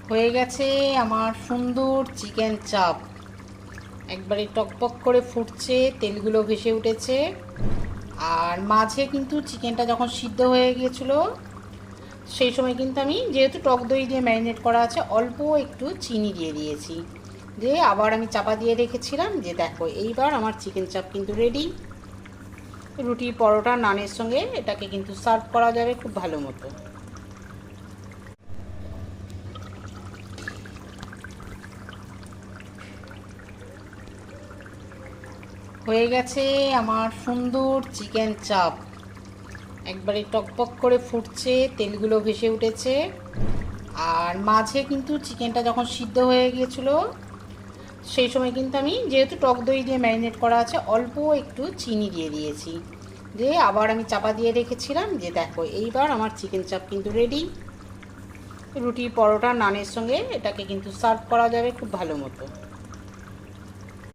হয়ে গেছে আমার সুন্দর চিকেন চাপ। একবারে টকবক করে ফুটছে, তেলগুলো ভেসে উঠেছে। আর মাঝে কিন্তু চিকেনটা যখন সিদ্ধ হয়ে গিয়েছিল, সেই সময় কিন্তু আমি যেহেতু টক দই দিয়ে ম্যারিনেট করা আছে, অল্প একটু চিনি দিয়ে দিয়েছি। দিয়ে আবার আমি চাপা দিয়ে রেখেছিলাম। যে দেখো, এইবার আমার চিকেন চাপ কিন্তু রেডি। রুটি, পরোটা, নানের সঙ্গে এটাকে কিন্তু সার্ভ করা যাবে খুব ভালো মতো। হয়ে গেছে আমার সুন্দর চিকেন চাপ। একবারে টকবক করে ফুটছে, তেলগুলো ভেসে উঠেছে। আর মাঝে কিন্তু চিকেনটা যখন সিদ্ধ হয়ে গিয়েছিল, সেই সময় কিন্তু আমি যেহেতু টক দই দিয়ে ম্যারিনেট করা আছে, অল্প একটু চিনি দিয়ে দিয়েছি। দিয়ে আবার আমি চাপা দিয়ে রেখেছিলাম। যে দেখো, এইবার আমার চিকেন চাপ কিন্তু রেডি। রুটি, পরোটা, নানের সঙ্গে এটাকে কিন্তু সার্ভ করা যাবে খুব ভালো মতো।